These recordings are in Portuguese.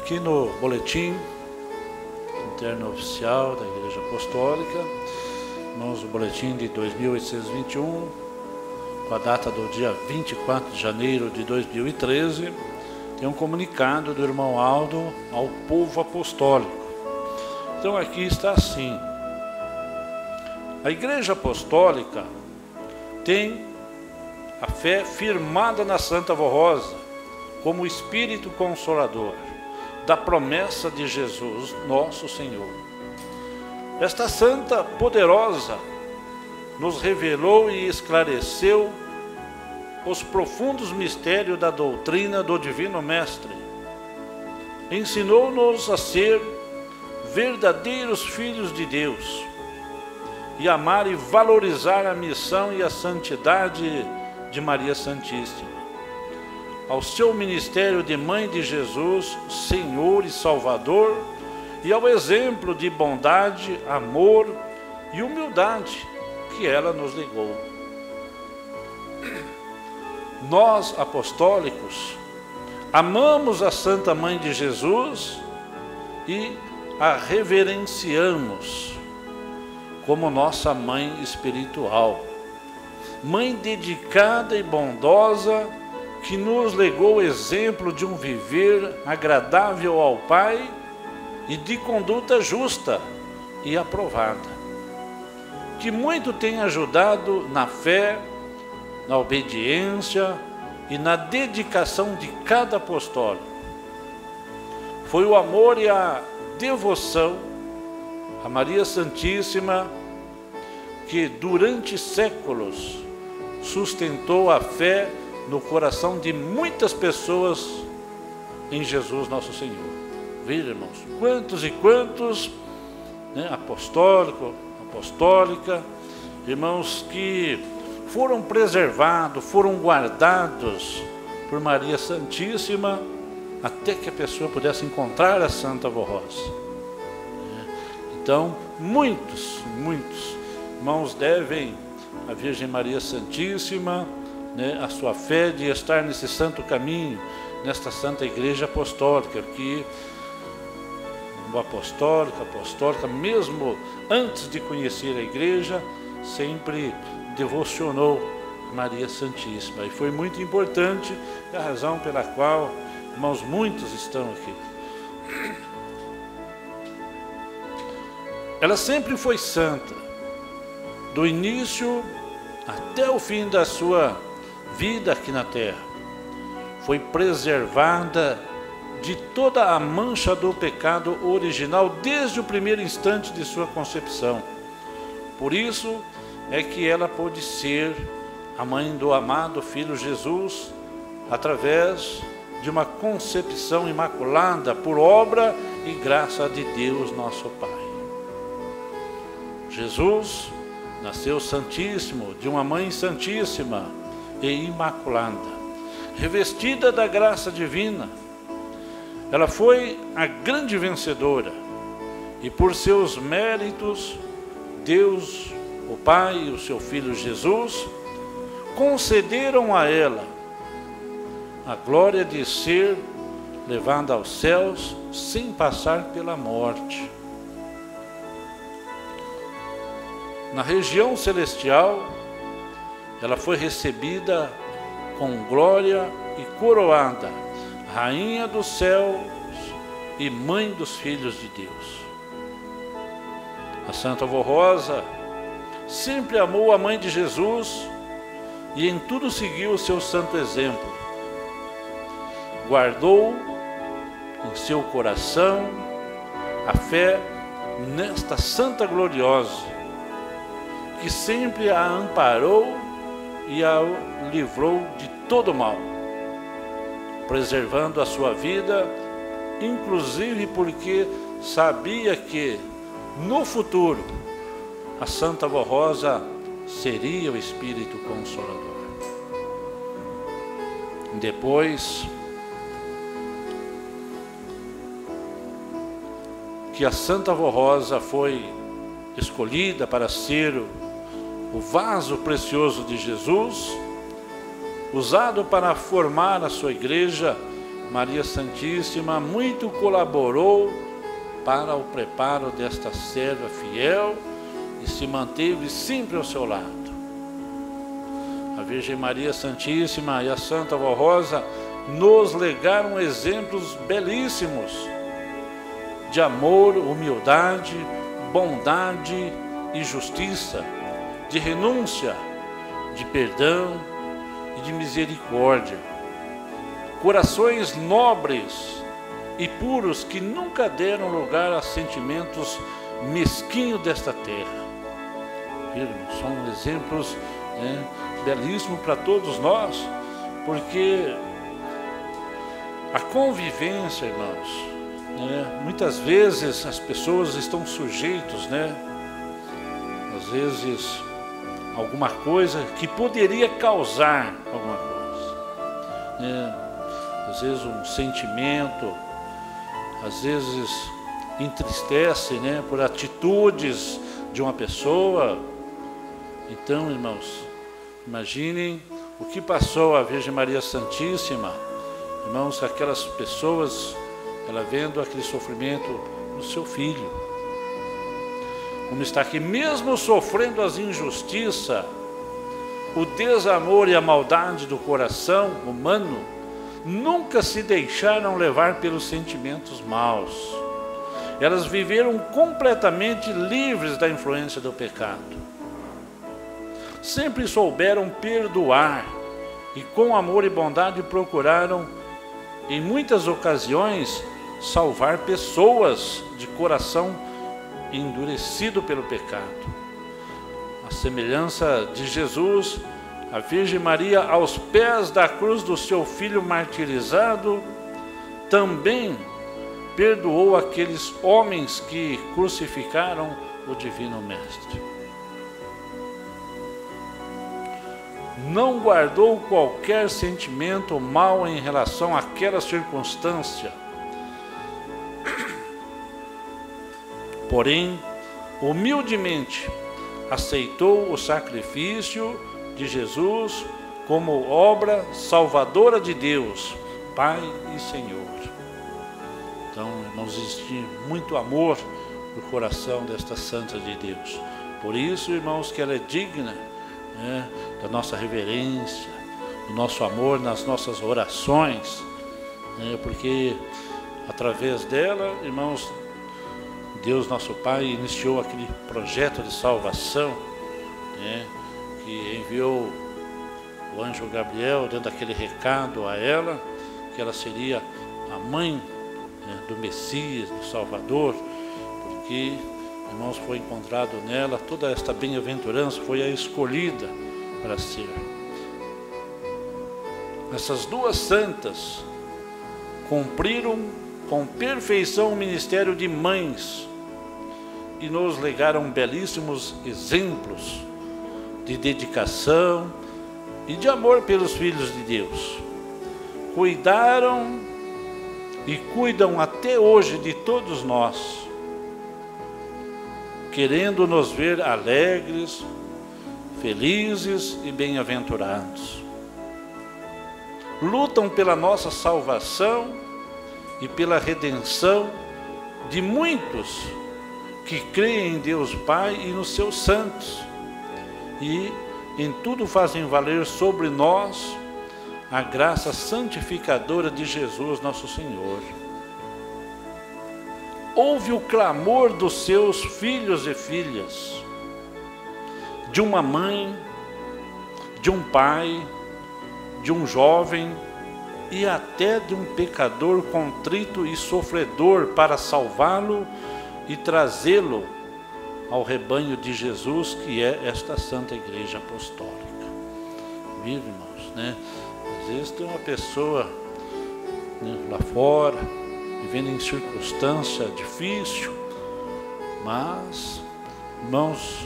Aqui no boletim interno oficial da Igreja Apostólica, irmãos, o boletim de 2821, com a data do dia 24 de janeiro de 2013, tem um comunicado do irmão Aldo ao povo apostólico. Então aqui está assim: a Igreja Apostólica tem a fé firmada na Santa Avó Rosa como Espírito Consolador da promessa de Jesus, nosso Senhor. Esta santa poderosa nos revelou e esclareceu os profundos mistérios da doutrina do Divino Mestre. Ensinou-nos a ser verdadeiros filhos de Deus e amar e valorizar a missão e a santidade de Maria Santíssima. Ao seu ministério de Mãe de Jesus, Senhor e Salvador, e ao exemplo de bondade, amor e humildade que ela nos legou. Nós, apostólicos, amamos a Santa Mãe de Jesus e a reverenciamos como nossa mãe espiritual, mãe dedicada e bondosa, que nos legou o exemplo de um viver agradável ao Pai e de conduta justa e aprovada, que muito tem ajudado na fé, na obediência e na dedicação de cada apostólico. Foi o amor e a devoção a Maria Santíssima que durante séculos sustentou a fé no coração de muitas pessoas em Jesus nosso Senhor. Veja, irmãos, quantos e quantos, apostólico, apostólica, irmãos, que foram preservados, foram guardados por Maria Santíssima, até que a pessoa pudesse encontrar a Santa Avó Rosa. Então, muitos irmãos devem à Virgem Maria Santíssima, a sua fé de estar nesse santo caminho, nesta Santa Igreja Apostólica, que o apostólica, mesmo antes de conhecer a Igreja, sempre devocionou Maria Santíssima. E foi muito importante, a razão pela qual, irmãos, muitos estão aqui. Ela sempre foi santa, do início até o fim da sua vida aqui na terra. Foi preservada de toda a mancha do pecado original desde o primeiro instante de sua concepção. Por isso é que ela pôde ser a mãe do amado Filho Jesus, através de uma concepção imaculada por obra e graça de Deus nosso Pai. Jesus nasceu santíssimo, de uma mãe santíssima e imaculada, revestida da graça divina. Ela foi a grande vencedora e por seus méritos Deus, o Pai e o seu Filho Jesus concederam a ela a glória de ser levada aos céus sem passar pela morte. Na região celestial, ela foi recebida com glória e coroada, Rainha dos céus e Mãe dos filhos de Deus. A Santa Avó Rosa sempre amou a Mãe de Jesus e em tudo seguiu o seu santo exemplo. Guardou em seu coração a fé nesta Santa Gloriosa, que sempre a amparou e a livrou de todo mal, preservando a sua vida, inclusive porque sabia que no futuro a Santa Avó Rosa seria o Espírito Consolador. Depois que a Santa Avó Rosa foi escolhida para ser o vaso precioso de Jesus, usado para formar a sua igreja, Maria Santíssima muito colaborou para o preparo desta serva fiel e se manteve sempre ao seu lado. A Virgem Maria Santíssima e a Santa Vó Rosa nos legaram exemplos belíssimos de amor, humildade, bondade e justiça, de renúncia, de perdão e de misericórdia. Corações nobres e puros que nunca deram lugar a sentimentos mesquinhos desta terra. São exemplos belíssimos para todos nós, porque a convivência, irmãos, muitas vezes as pessoas estão sujeitos, às vezes, alguma coisa que poderia causar alguma coisa, às vezes um sentimento, às vezes entristece, por atitudes de uma pessoa. Então, irmãos, imaginem o que passou a Virgem Maria Santíssima, irmãos, aquelas pessoas, ela vendo aquele sofrimento no seu filho, como está aqui, mesmo sofrendo as injustiças, o desamor e a maldade do coração humano, nunca se deixaram levar pelos sentimentos maus. Elas viveram completamente livres da influência do pecado. Sempre souberam perdoar e com amor e bondade procuraram, em muitas ocasiões, salvar pessoas de coração endurecido pelo pecado. A semelhança de Jesus, a Virgem Maria, aos pés da cruz do seu filho martirizado, também perdoou aqueles homens que crucificaram o Divino Mestre. Não guardou qualquer sentimento mau em relação àquela circunstância. Porém, humildemente aceitou o sacrifício de Jesus como obra salvadora de Deus, Pai e Senhor. Então, irmãos, existe muito amor no coração desta Santa de Deus. Por isso, irmãos, que ela é digna da nossa reverência, do nosso amor nas nossas orações, porque através dela, irmãos, Deus nosso Pai iniciou aquele projeto de salvação, que enviou o anjo Gabriel dando aquele recado a ela, que ela seria a mãe do Messias, do Salvador, porque, irmãos, foi encontrado nela toda esta bem-aventurança, foi a escolhida para ser. Essas duas santas cumpriram com perfeição o ministério de mães e nos legaram belíssimos exemplos de dedicação e de amor pelos filhos de Deus. Cuidaram e cuidam até hoje de todos nós, querendo nos ver alegres, felizes e bem-aventurados. Lutam pela nossa salvação e pela redenção de muitos que creem em Deus Pai e nos seus santos, e em tudo fazem valer sobre nós a graça santificadora de Jesus nosso Senhor. Ouve o clamor dos seus filhos e filhas, de uma mãe, de um pai, de um jovem e até de um pecador contrito e sofredor, para salvá-lo e trazê-lo ao rebanho de Jesus, que é esta Santa Igreja Apostólica. Viu, irmãos, Às vezes tem uma pessoa lá fora, vivendo em circunstância difícil, mas, irmãos,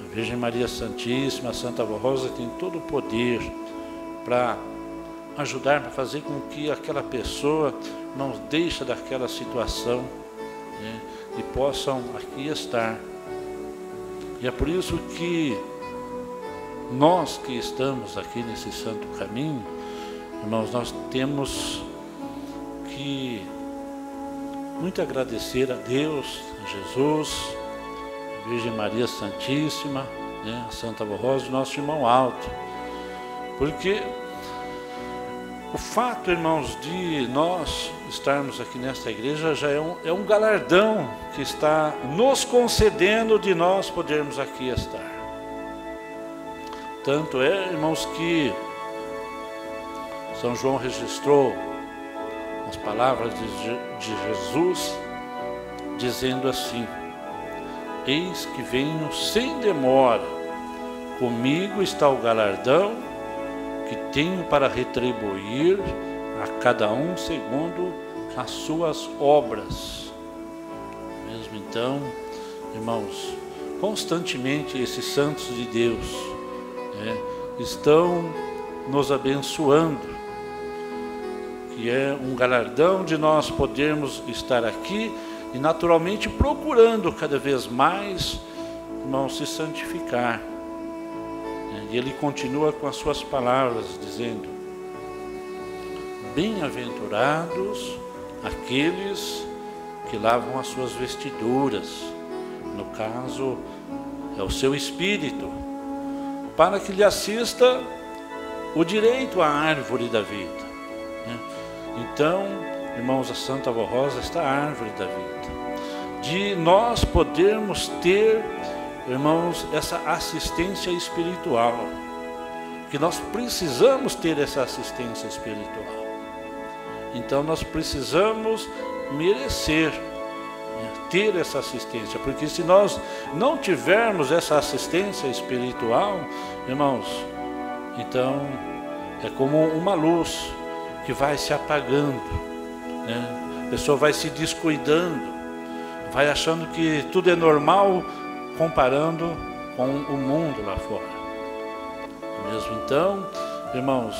a Virgem Maria Santíssima, a Santa Vó Rosa tem todo o poder para ajudar, para fazer com que aquela pessoa não deixe daquela situação, e possam aqui estar. E é por isso que nós que estamos aqui nesse santo caminho, irmãos, nós temos que muito agradecer a Deus, a Jesus, a Virgem Maria Santíssima, né, a Santa Avó Rosa, nosso irmão Alto, porque o fato, irmãos, de nós estarmos aqui nesta igreja já é um galardão que está nos concedendo de nós podermos aqui estar. Tanto é, irmãos, que São João registrou as palavras de Jesus, dizendo assim: eis que venho sem demora, comigo está o galardão que tenho para retribuir a cada um segundo as suas obras. Mesmo então, irmãos, constantemente esses santos de Deus estão nos abençoando, que é um galardão de nós podermos estar aqui e naturalmente procurando cada vez mais, irmãos, se santificar. E ele continua com as suas palavras, dizendo: bem-aventurados aqueles que lavam as suas vestiduras, no caso é o seu espírito, para que lhe assista o direito à árvore da vida. Então, irmãos, a Santa Avó Rosa está a árvore da vida, de nós podermos ter, irmãos, essa assistência espiritual, que nós precisamos ter essa assistência espiritual. Então nós precisamos merecer ter essa assistência, porque se nós não tivermos essa assistência espiritual, irmãos, então é como uma luz que vai se apagando, né? A pessoa vai se descuidando, vai achando que tudo é normal, comparando com o mundo lá fora. Mesmo então, irmãos,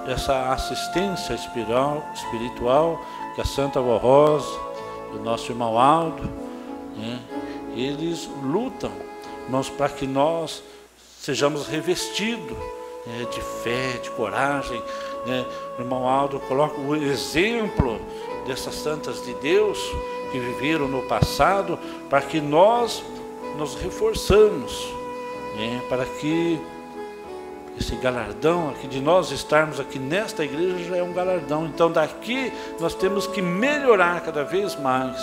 essa assistência espiritual que a Santa Avó Rosa, o nosso irmão Aldo, eles lutam, irmãos, para que nós sejamos revestidos de fé, de coragem. O irmão Aldo coloca o exemplo dessas santas de Deus que viveram no passado, para que nós nos reforçamos, para que esse galardão aqui de nós estarmos aqui nesta igreja já é um galardão. Então daqui nós temos que melhorar cada vez mais,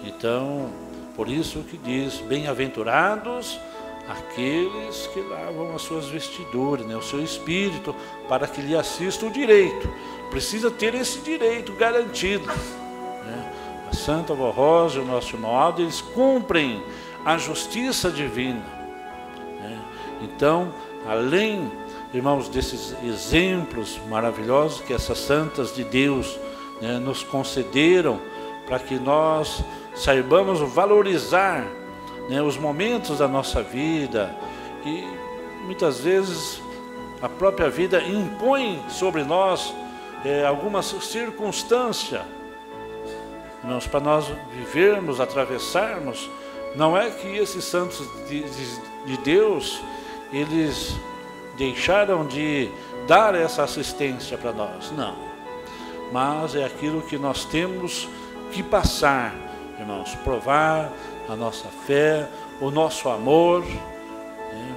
Então, por isso que diz: bem-aventurados aqueles que lavam as suas vestiduras, o seu espírito, para que lhe assista o direito. Precisa ter esse direito garantido. A Santa Avó Rosa e o nosso irmão Aldo, eles cumprem a justiça divina. Então, além, irmãos, desses exemplos maravilhosos que essas santas de Deus nos concederam, para que nós saibamos valorizar os momentos da nossa vida, e muitas vezes a própria vida impõe sobre nós algumas circunstâncias, irmãos, para nós vivermos, atravessarmos. Não é que esses santos de Deus, eles deixaram de dar essa assistência para nós, não. Mas é aquilo que nós temos que passar, irmãos, provar a nossa fé, o nosso amor,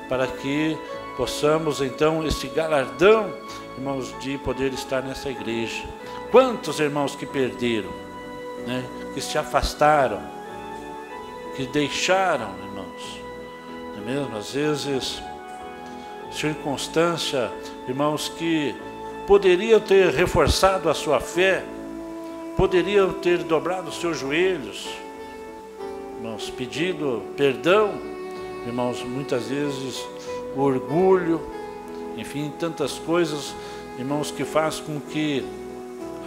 para que possamos então esse galardão, irmãos, de poder estar nessa igreja. Quantos irmãos que perderam, que se afastaram, que deixaram, irmãos, não é mesmo? Às vezes, circunstância, irmãos, que poderiam ter reforçado a sua fé, poderiam ter dobrado os seus joelhos, irmãos, pedindo perdão, irmãos, muitas vezes o orgulho, enfim, tantas coisas, irmãos, que faz com que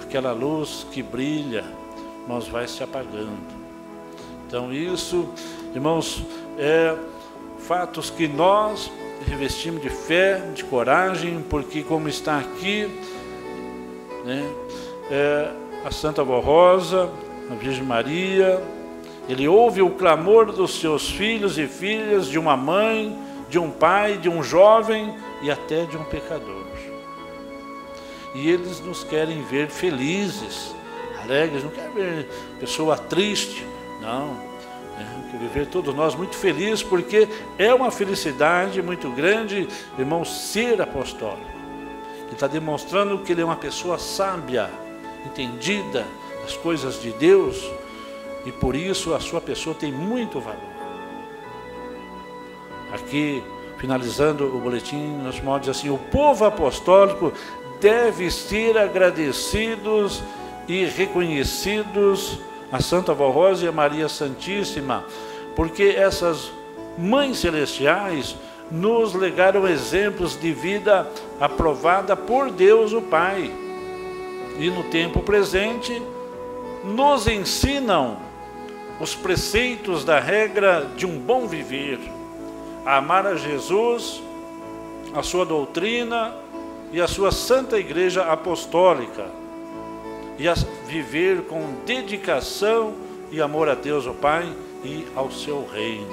aquela luz que brilha, irmãos, vai se apagando. Então isso, irmãos, é fatos que nós revestimos de fé, de coragem, porque como está aqui, a Santa Avó Rosa, a Virgem Maria, ele ouve o clamor dos seus filhos e filhas, de uma mãe, de um pai, de um jovem e até de um pecador. e eles nos querem ver felizes, alegres, não querem ver pessoa triste, não. Querem ver todos nós muito felizes, porque é uma felicidade muito grande, irmão, ser apostólico. Ele está demonstrando que ele é uma pessoa sábia, entendida das coisas de Deus, e por isso a sua pessoa tem muito valor. Aqui, finalizando o boletim, nós podemos dizer assim: o povo apostólico deve ser agradecidos e reconhecidos a Santa Vó Rosa e a Maria Santíssima, porque essas mães celestiais nos legaram exemplos de vida aprovada por Deus o Pai, e no tempo presente nos ensinam os preceitos da regra de um bom viver, a amar a Jesus, a sua doutrina e a sua Santa Igreja Apostólica, e a viver com dedicação e amor a Deus o Pai e ao seu reino.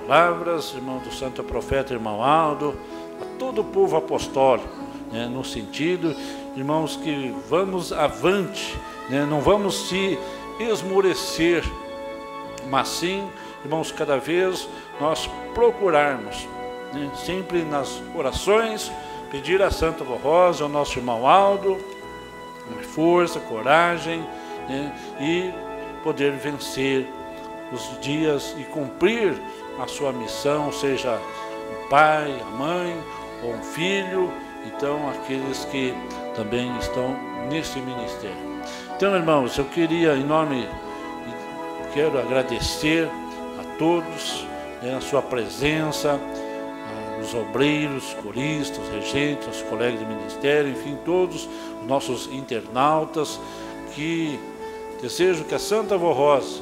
Palavras, irmão do Santo Profeta, irmão Aldo, a todo o povo apostólico, no sentido, irmãos, que vamos avante, não vamos se esmorecer, mas sim, irmãos, cada vez nós procurarmos, sempre nas orações, pedir a Santa Vó Rosa, ao nosso irmão Aldo, força, coragem, e poder vencer os dias e cumprir a sua missão, seja o pai, a mãe ou um filho, então aqueles que também estão nesse ministério. Então, irmãos, eu queria quero agradecer a todos, a sua presença, os obreiros, coristas, regentes, os colegas de ministério, enfim, todos os nossos internautas, que desejo que a Santa Vó Rosa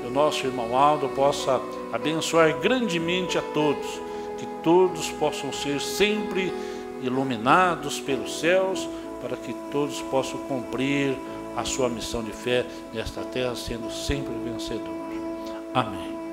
e o nosso irmão Aldo possa abençoar grandemente a todos, que todos possam ser sempre iluminados pelos céus, para que todos possam cumprir a sua missão de fé nesta terra, sendo sempre vencedor. Amém.